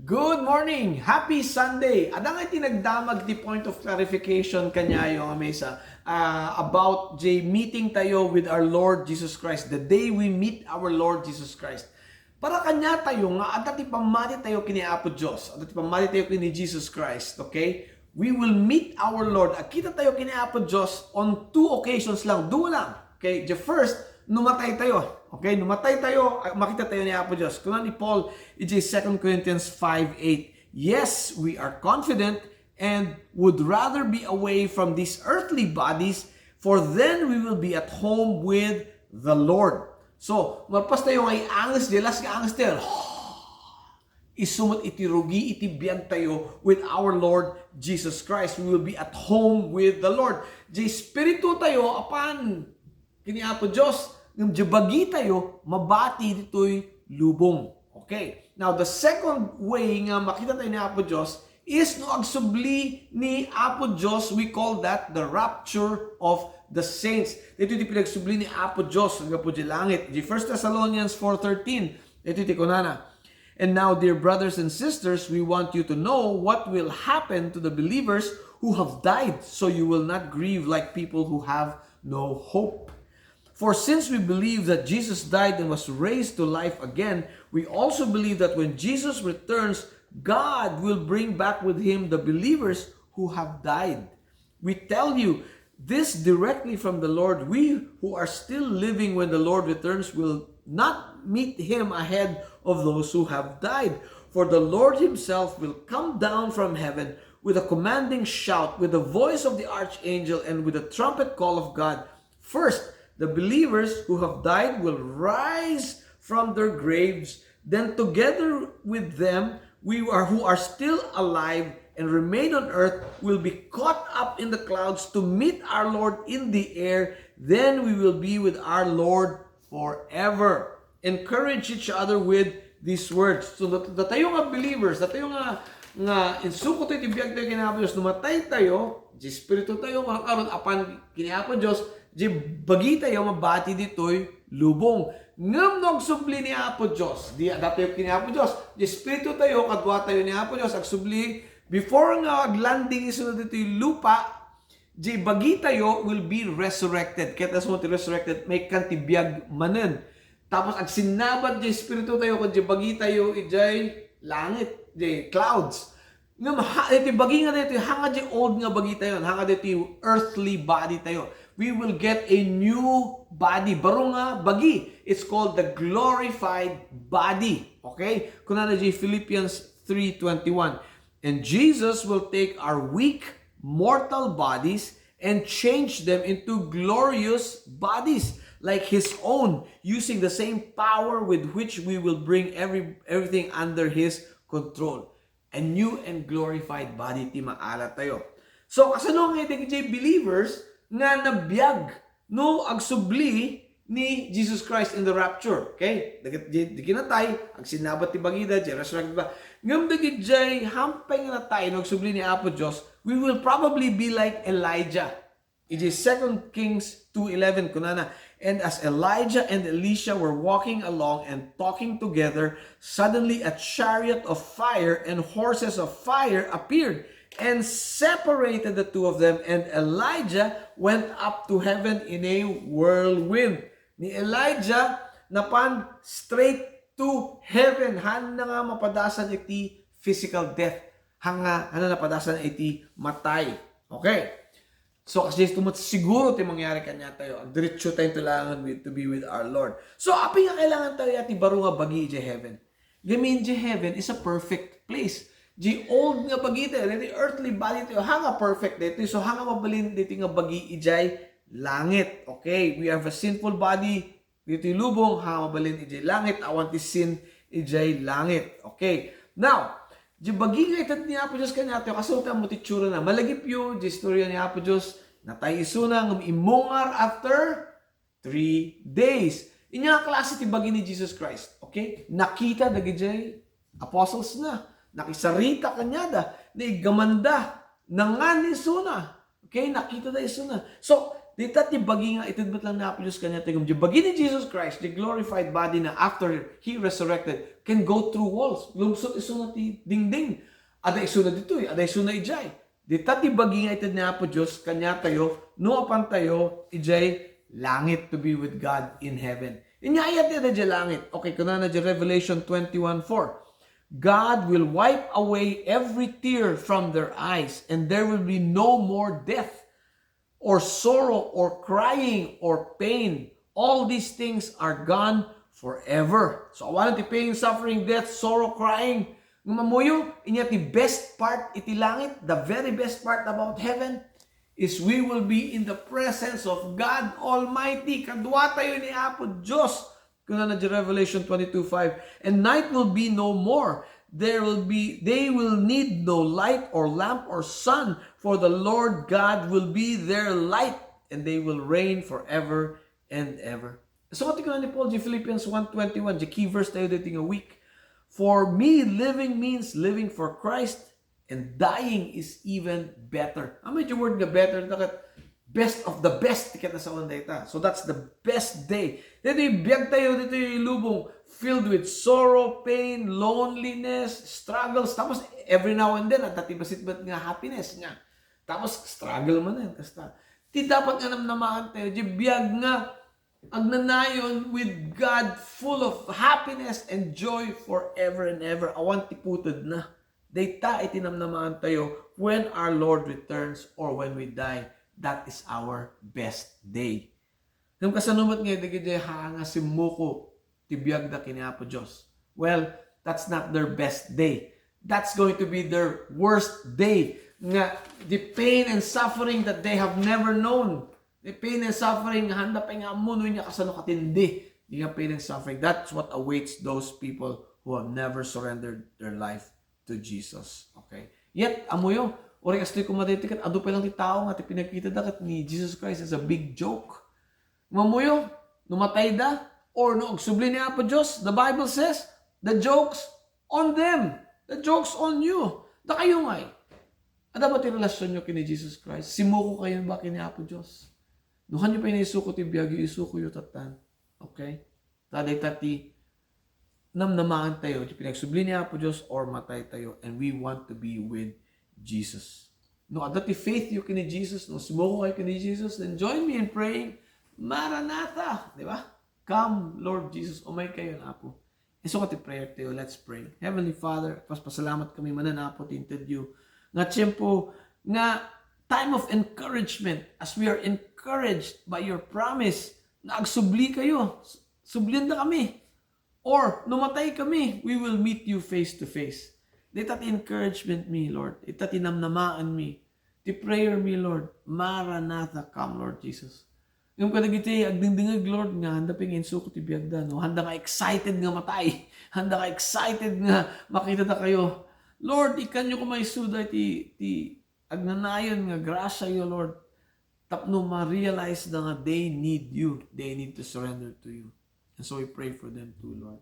Good morning! Happy Sunday! Adang iti nagdamag ti point of clarification kanyayo mesa about the meeting tayo with our Lord Jesus Christ, the day we meet our Lord Jesus Christ. Para kanya tayo nga, at ti pamati tayo kini Apo Diyos, at ti pamati tayo kini Jesus Christ, okay? We will meet our Lord. Kita tayo kini Apo Diyos on two occasions lang, dua lang. Okay, the first, numatay tayo. Okay, numatay tayo, makita tayo ni Apo Diyos. Kung ni Paul, it's 2 Corinthians 5:8. Yes, we are confident and would rather be away from these earthly bodies, for then we will be at home with the Lord. So, marpas tayo ngay angas jelas ka angas tayo. Isumot iti rugi, iti biyag tayo with our Lord Jesus Christ. We will be at home with the Lord. Di Espiritu tayo, apan kini Apo Diyos, ng jabagi tayo, mabati dito'y lubong. Okay. Now, the second way nga makita tayo ni Apo Diyos is no agsubli ni Apo Diyos, we call that the rapture of the saints. Dito iti pinagsubli ni Apo Diyos, nga po di langit. Di 1 Thessalonians 4:13, dito iti kunana. And now, dear brothers and sisters, we want you to know what will happen to the believers who have died, so you will not grieve like people who have no hope. For since we believe that Jesus died and was raised to life again, we also believe that when Jesus returns, God will bring back with him the believers who have died. We tell you this directly from the Lord. We who are still living when the Lord returns will not meet him ahead of those who have died. For the Lord himself will come down from heaven with a commanding shout, with the voice of the archangel, and with the trumpet call of God. First, the believers who have died will rise from their graves. Then together with them, who are still alive and remain on earth will be caught up in the clouds to meet our Lord in the air. Then we will be with our Lord forever. Encourage each other with these words. So tayo nga believers, tayo nga insuko tayo tibiyag tayo kinapo Diyos, numatay tayo, di Espiritu tayo makakaroon apan kinapo Diyos, di bagi tayo mabati dito'y lubong. Ngam nagsubli ni Apo Diyos, di tayo kinapo Diyos, di Espiritu tayo, kadwa tayo ni Apo Diyos, agsubli, before nga aglanding isunod dito'y lupa, di bagi tayo will be resurrected. Kaya tayo ti resurrected, may kantibiyag manen. Tapos ag sinabad di Espiritu tayo, kung di bagi tayo, ijay langit, di clouds. Nga iti bagi nga dito, hanga di old nga bagi tayo, hanga dito earthly body tayo. We will get a new body. Baro nga bagi. It's called the glorified body. Okay? Kunana di Philippians 3:21. And Jesus will take our weak, mortal bodies and change them into glorious bodies like his own, using the same power with which we will bring everything under his control. A new and glorified body ti maala tayo. So kasano nga iti believers nga nabiyag no agsubli ni Jesus Christ in the rapture. Okay? Di kinatay, ag sinabat ti bagida, di resurrected ba? Ngam dagit jay hampay nga natay no agsubli ni Apo Diyos, we will probably be like Elijah. It is 2 Kings 2:11 kunana. And as Elijah and Elisha were walking along and talking together, suddenly a chariot of fire and horses of fire appeared and separated the two of them, and Elijah went up to heaven in a whirlwind. Ni Elijah napan straight to heaven. Hana nga mapadasan iti physical death. Hana napadasan iti matay. Okay. So, kasi siguro tayo mangyari kanya tayo. Ang diretso tayo tulangan to be with our Lord. So, api nga kailangan tayo ati baro nga bagi di heaven. Gamin di heaven is a perfect place. Di old nga bagi tayo. The earthly body tayo. Hanga perfect dito. So, hanga mabalin dito nga bagi ijay langit. Okay? We have a sinful body. Dito lubong. Hanga mabalin ijay langit. Awan ti sin ijay langit. Okay? Now, di bagi nga itat ni Apo Diyos kanya tayo, kasuta mo titsura na, malagip yun, di istorya ni Apo Diyos, natay iso na, imungar after 3 days. Inya klase ti bagi ni Jesus Christ. Okay? Nakita dagijay apostles na, nakisarita kanya da, naigamanda, nangan iso na. Okay? Nakita da iso na. So, dita ti bagi nga itidbat lang na Diyos kanya tigom. Di bagi ni Jesus Christ, the glorified body na after He resurrected, can go through walls. Lumsot iso na ti dingding. Ada iso na dito ada iso na ijay. Dita ti bagi nga itid na Diyos kanya tayo, no apan tayo, ijay, langit to be with God in heaven. Inyayat niya na dyan langit. Okay, kuna na dyan Revelation 21:4. God will wipe away every tear from their eyes, and there will be no more death, or sorrow, or crying, or pain. All these things are gone forever. So, awalan ti pain, suffering, death, sorrow, crying. Ngumamuyo, inya ti best part iti langit, the very best part about heaven, is we will be in the presence of God Almighty. Kadwa tayo ni Apo Diyos. Kuna na dyan Revelation 22:5. And night will be no more. They will need no light or lamp or sun, for the Lord God will be their light, and they will reign forever and ever. So, kati ko na ni Paul, Philippians 1:21, the key verse tayo dating a week. For me, living means living for Christ, and dying is even better. Ano yung word nga better? Best of the best tiket na sa data. So that's the best day. Dito yung biyag tayo, dito yung lubong filled with sorrow, pain, loneliness, struggles. Tapos every now and then, at tatibasit ba't nga happiness nga. Tapos struggle man yan. Kasta. Di dapat nga namnamaan tayo. Di biyag nga agnanayon with God full of happiness and joy forever and ever. Awan tiputod na. Data itinamnamaan tayo when our Lord returns or when we die. That is our best day. Nung kasanumat nga, digay hanga si Muko, tibiyag da kiniapo Diyos. Well, that's not their best day. That's going to be their worst day. Nga, the pain and suffering that they have never known. The pain and suffering, handa pa nga muno niya kasano katindi. Yung pain and suffering, that's what awaits those people who have never surrendered their life to Jesus. Okay? Yet, amuyo, ori kastoy kumadetikat, ado pa lang ti tao nga ti pinakita dakat ni Jesus Christ is a big joke. Mamuyo, numatay da, or no, subli ni Apo Diyos, the Bible says, the joke's on them. The joke's on you. Da kayo ngay. Ada ba ti relasyon nyo kini Jesus Christ? Simuko kayo ba kini Apo Diyos? Nuhan nyo pa inaisuko ti biyagi, isuko yu tatan. Okay? Taday tati, namnamaan tayo, ti pinagsubli ni Apo Diyos, or matay tayo, and we want to be with Jesus. No, adati faith you kini Jesus, no, sumuko kayo kini Jesus, then join me in praying, Maranatha, di ba? Come, Lord Jesus, umay kayo na Apo. Iso ka ti prayer tayo, let's pray. Heavenly Father, pasalamat kami manan Apo, tinted you. Nga tiyempo, nga time of encouragement, as we are encouraged by your promise, na agsubli kayo, sublian na kami, or numatay kami, we will meet you face to face. Ditat encouragement me, Lord. Ditat tinamnamaan me. Ti prayer me, Lord. Maranatha, come, Lord Jesus. Yung kadagiti, agdingdingag, Lord, nga, handa pingin suko ti biyagda, no? Handa ka excited nga matay. Handa ka excited nga makita ta kayo. Lord, ikan nyo kumaysuda ti agnanayon nga grasya yo, Lord. Tapno ma-realize na nga they need you. They need to surrender to you. And so we pray for them too, Lord.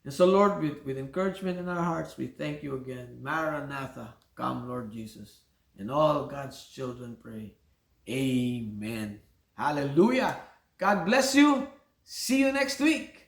And so, Lord, with encouragement in our hearts, we thank you again. Maranatha, come, Lord Jesus. And all God's children pray. Amen. Hallelujah. God bless you. See you next week.